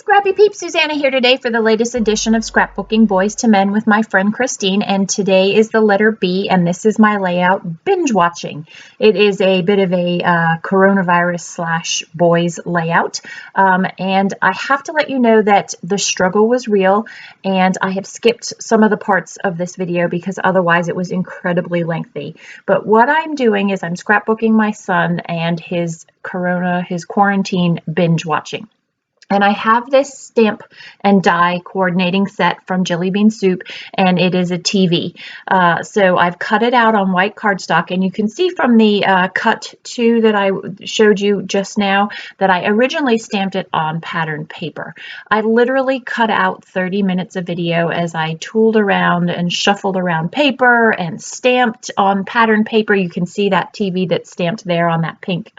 Scrappy Peeps, Suzanna here today for the latest edition of Scrapbooking Boys to Men with my friend Christine, and today is the letter B, and this is my layout, Binge Watching. It is a bit of a coronavirus / boys layout, and I have to let you know that the struggle was real, and I have skipped some of the parts of this video because otherwise it was incredibly lengthy. But what I'm doing is I'm scrapbooking my son and his quarantine binge watching. And I have this stamp and die coordinating set from Jelly Bean Soup, and it is a TV. So I've cut it out on white cardstock, and you can see from the cut 2 that I showed you just now that I originally stamped it on pattern paper. I literally cut out 30 minutes of video as I tooled around and shuffled around paper and stamped on pattern paper. You can see that TV that's stamped there on that pink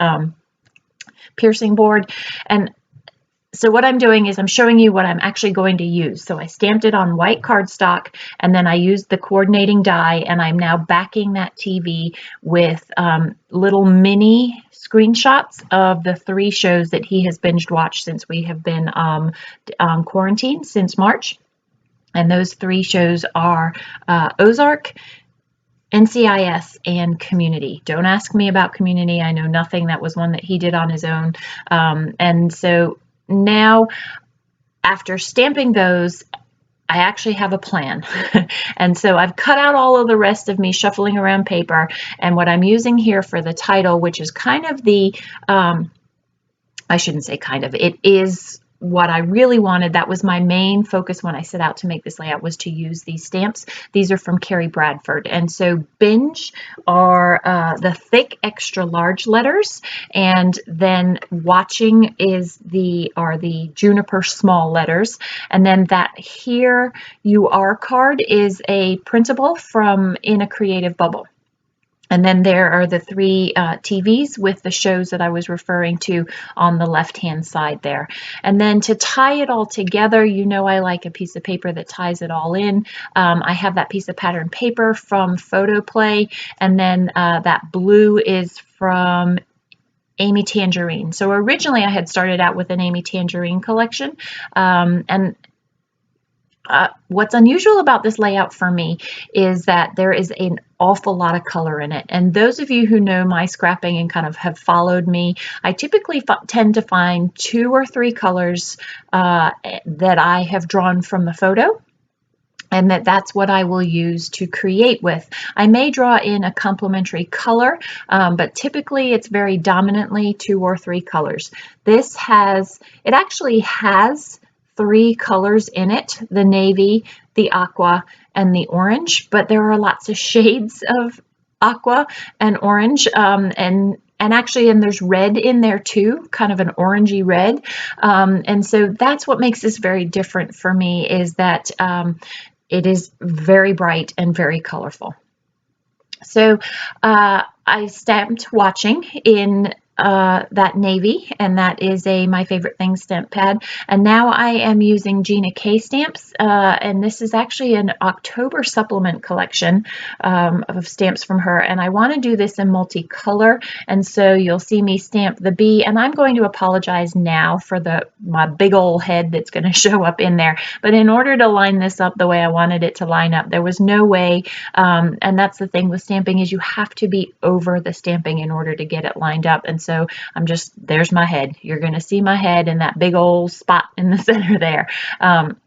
piercing board. And so what I'm doing is I'm showing you what I'm actually going to use. So I stamped it on white cardstock, and then I used the coordinating die, and I'm now backing that TV with little mini screenshots of the 3 shows that he has binge watched since we have been on quarantine since March. And those 3 shows are Ozark, NCIS, and Community. Don't ask me about Community. I know nothing. That was one that he did on his own. And so now, after stamping those, I actually have a plan. And so I've cut out all of the rest of me shuffling around paper. And what I'm using here for the title, which is kind of the, I shouldn't say kind of, it is what I really wanted. That was my main focus when I set out to make this layout, was to use these stamps. These are from Carrie Bradford. And so binge are the thick extra large letters, and then watching are the juniper small letters. And then that here you are card is a printable from In a Creative Bubble. And then there are the 3 TVs with the shows that I was referring to on the left-hand side there. And then to tie it all together, you know I like a piece of paper that ties it all in. I have that piece of pattern paper from Photo Play, and then that blue is from Amy Tangerine. So originally I had started out with an Amy Tangerine collection, what's unusual about this layout for me is that there is an awful lot of color in it. And those of you who know my scrapping and kind of have followed me, I typically tend to find 2 or 3 colors that I have drawn from the photo, and that's what I will use to create with. I may draw in a complementary color, but typically it's very dominantly 2 or 3 colors. It actually has 3 colors in it: the navy, the aqua, and the orange, but there are lots of shades of aqua and orange, and there's red in there too, kind of an orangey red. And so that's what makes this very different for me, is that it is very bright and very colorful. So I stamped Watching in that navy, and that is My Favorite Things stamp pad. And now I am using Gina K stamps, and this is actually an October supplement collection of stamps from her, and I want to do this in multicolor, and so you'll see me stamp the B. And I'm going to apologize now for my big old head that's going to show up in there, but in order to line this up the way I wanted it to line up, there was no way, and that's the thing with stamping, is you have to be over the stamping in order to get it lined up. And so there's my head. You're going to see my head in that big old spot in the center there. But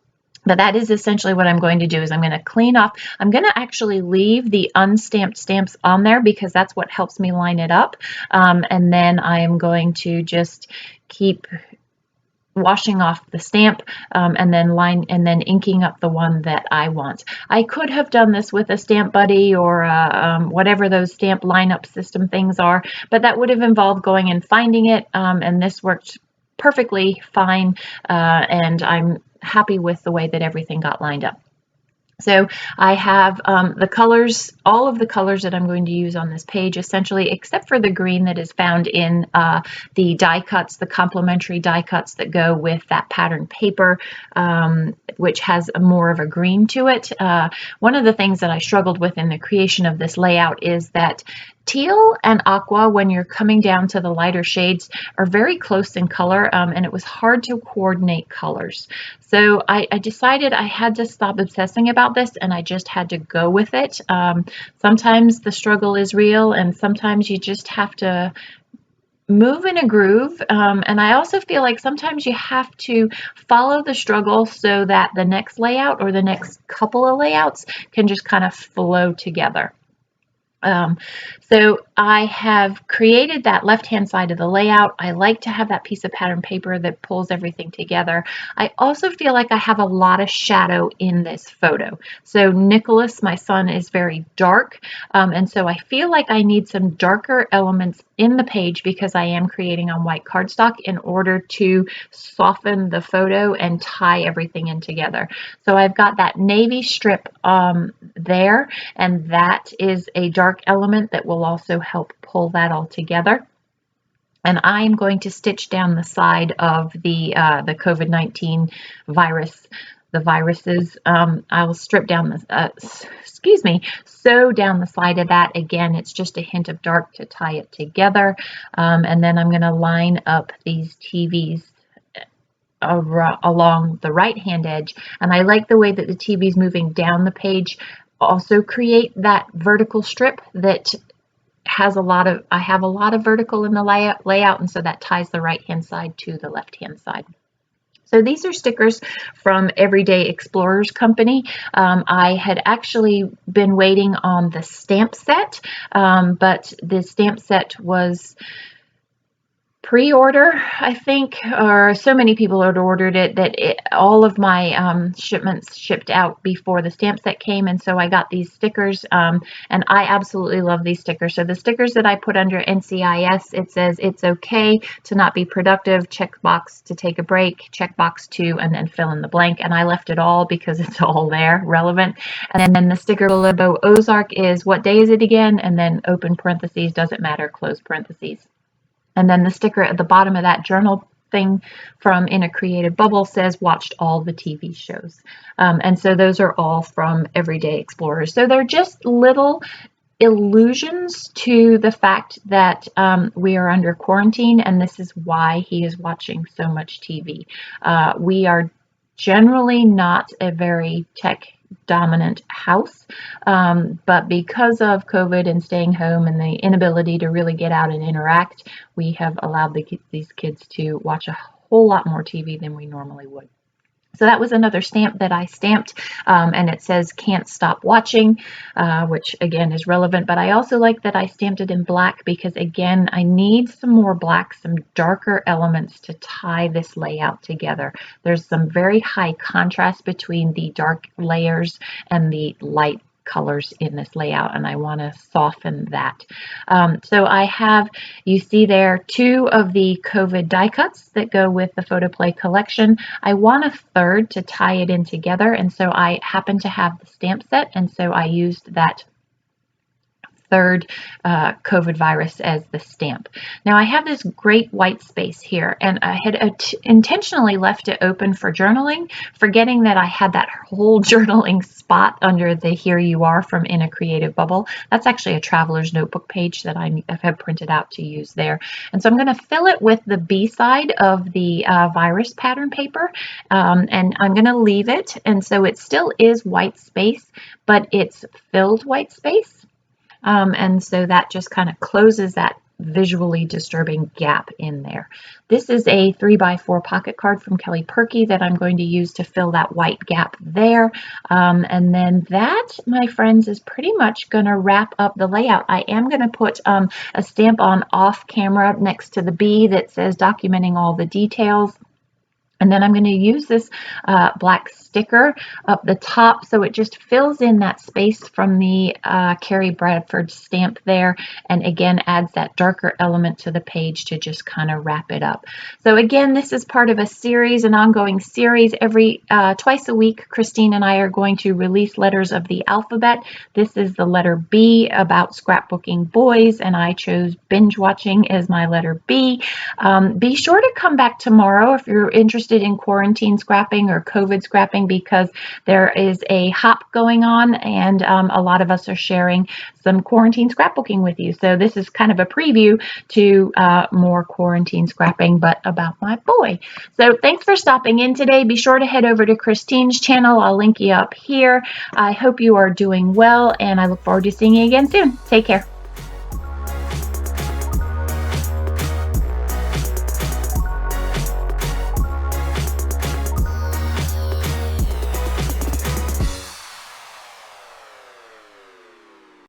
that is essentially what I'm going to do, is I'm going to clean off. I'm going to actually leave the unstamped stamps on there because that's what helps me line it up. And then I am going to just keep washing off the stamp, and then inking up the one that I want. I could have done this with a Stamp Buddy or whatever those stamp lineup system things are, but that would have involved going and finding it, and this worked perfectly fine, and I'm happy with the way that everything got lined up. So I have the colors, all of the colors that I'm going to use on this page, essentially, except for the green that is found in the die cuts, the complementary die cuts that go with that pattern paper, which has more of a green to it. One of the things that I struggled with in the creation of this layout is that Teal and aqua, when you're coming down to the lighter shades, are very close in color, and it was hard to coordinate colors. So I decided I had to stop obsessing about this, and I just had to go with it. Sometimes the struggle is real, and sometimes you just have to move in a groove. And I also feel like sometimes you have to follow the struggle so that the next layout or the next couple of layouts can just kind of flow together. So I have created that left-hand side of the layout. I like to have that piece of pattern paper that pulls everything together. I also feel like I have a lot of shadow in this photo. So Nicholas, my son, is very dark, and so I feel like I need some darker elements in the page because I am creating on white cardstock in order to soften the photo and tie everything in together. So I've got that navy strip there, and that is a dark element that will also help pull that all together. And I'm going to stitch down the side of the COVID-19 virus, the viruses. I will strip down the, sew down the side of that. Again, it's just a hint of dark to tie it together. And then I'm going to line up these TVs along the right-hand edge. And I like the way that the TV is moving down the page. Also create that vertical strip that has I have a lot of vertical in the layout, and so that ties the right-hand side to the left-hand side. So these are stickers from Everyday Explorers Company. I had actually been waiting on the stamp set, but the stamp set was pre-order, I think, or so many people had ordered it that all of my shipments shipped out before the stamp set came, and so I got these stickers, and I absolutely love these stickers. So the stickers that I put under NCIS, it says it's okay to not be productive, check box to take a break, check box 2, and then fill in the blank, and I left it all because it's all there, relevant. And then the sticker below Ozark is what day is it again, and then open parentheses, doesn't matter, close parentheses. And then the sticker at the bottom of that journal thing from In a Creative Bubble says watched all the TV shows. And so those are all from Everyday Explorers. So they're just little allusions to the fact that we are under quarantine, and this is why he is watching so much TV. We are generally not a very tech dominant house, but because of COVID and staying home and the inability to really get out and interact, we have allowed these kids to watch a whole lot more TV than we normally would. So that was another stamp that I stamped, and it says can't stop watching, which again is relevant, but I also like that I stamped it in black because again, I need some more black, some darker elements to tie this layout together. There's some very high contrast between the dark layers and the light colors in this layout, and I want to soften that. So I have, you see there, 2 of the COVID die cuts that go with the Photoplay collection. I want a third to tie it in together, and so I happen to have the stamp set, and so I used that third COVID virus as the stamp. Now I have this great white space here, and I had intentionally left it open for journaling, forgetting that I had that whole journaling spot under the Here You Are from In a Creative Bubble. That's actually a traveler's notebook page that I have printed out to use there. And so I'm going to fill it with the B side of the virus pattern paper, and I'm going to leave it, and so it still is white space, but it's filled white space. And so that just kind of closes that visually disturbing gap in there. This is a 3x4 pocket card from Kelly Perky that I'm going to use to fill that white gap there. And then that, my friends, is pretty much going to wrap up the layout. I am going to put a stamp on off camera next to the B that says documenting all the details. And then I'm going to use this black sticker up the top so it just fills in that space from the Carrie Bradford stamp there, and again adds that darker element to the page to just kind of wrap it up. So again, this is part of a series, an ongoing series. Every twice a week, Christine and I are going to release letters of the alphabet. This is the letter B, about Scrapbooking Boys, and I chose Binge Watching as my letter B. Be sure to come back tomorrow if you're interested interested in quarantine scrapping or COVID scrapping, because there is a hop going on, and a lot of us are sharing some quarantine scrapbooking with you. So this is kind of a preview to more quarantine scrapping, but about my boy. So thanks for stopping in today. Be sure to head over to Christine's channel. I'll link you up here. I hope you are doing well, and I look forward to seeing you again soon. Take care.